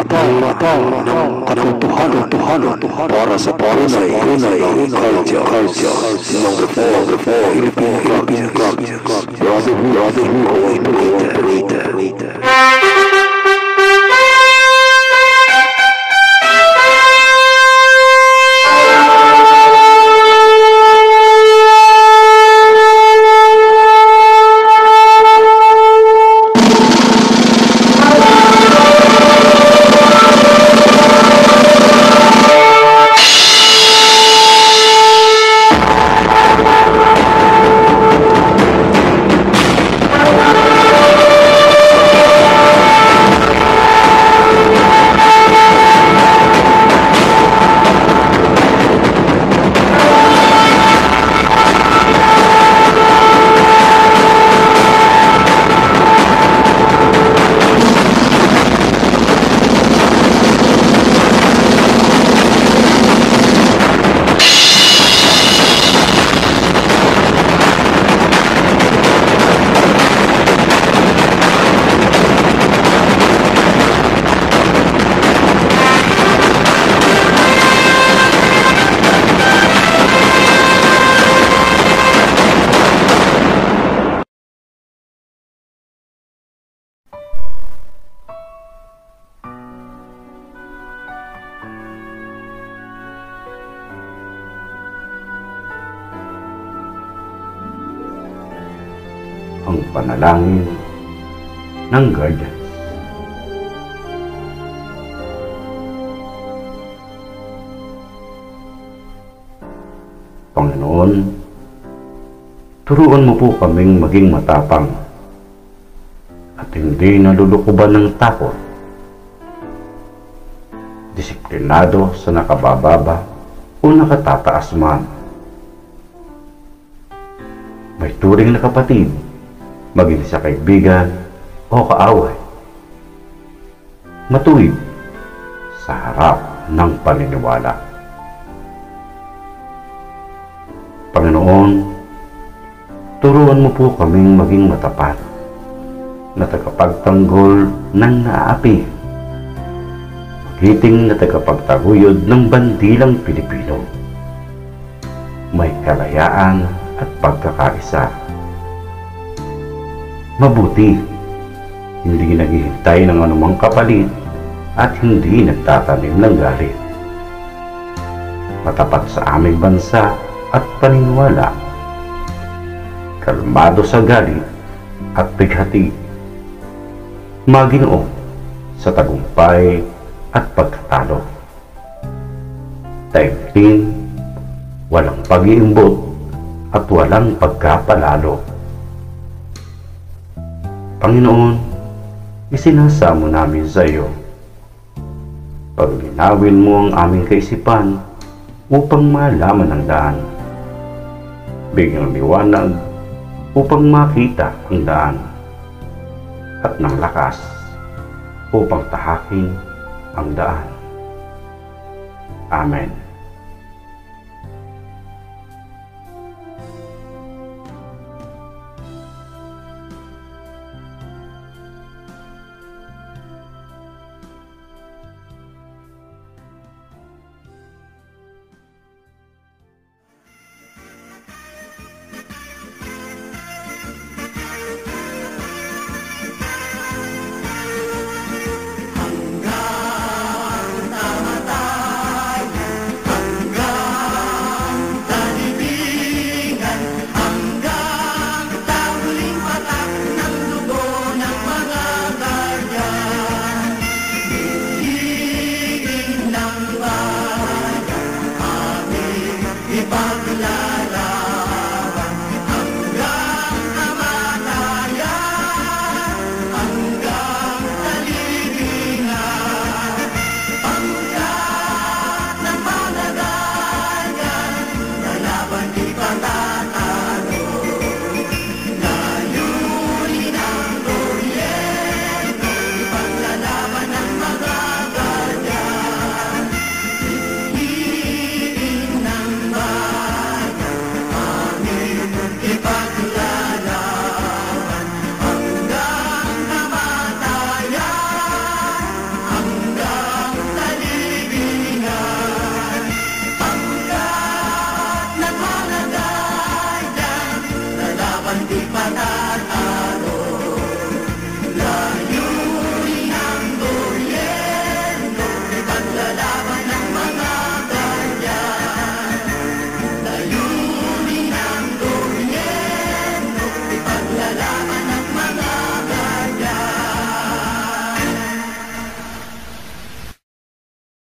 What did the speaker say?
ng katotohanan para sa tunay culture. Number 4, Philippine Brotherhood Operator. Ang panalangin ng Guardians. Panginoon, turuan mo po kaming maging matapang at hindi nalulukuban ng takot, disiplinado sa nakabababa o nakatataas man. May turing na kapatid, maging sa kaibigan o kaaway, matuwid sa harap ng paniniwala. Panginoon, turuan mo po kaming maging matapat na tagapagtanggol ng naaapi, magiting na tagapagtaguyod ng bandilang Pilipino, may kalayaan at pagkakaisa. Mabuti, hindi naghihintay ng anumang kapalit at hindi nagtatanim ng galit. Matapat sa aming bansa at paniniwala, kalmado sa galit at bighati, Maginoo sa tagumpay at pagkatalo. Taimtim, walang pag-iimbot at walang pagkapalalo. Panginoon, isinasamo namin sa iyo. Paglinawin mo ang aming kaisipan upang malaman ang daan. Bigyang liwanag upang makita ang daan. At ng lakas upang tahakin ang daan. Amen.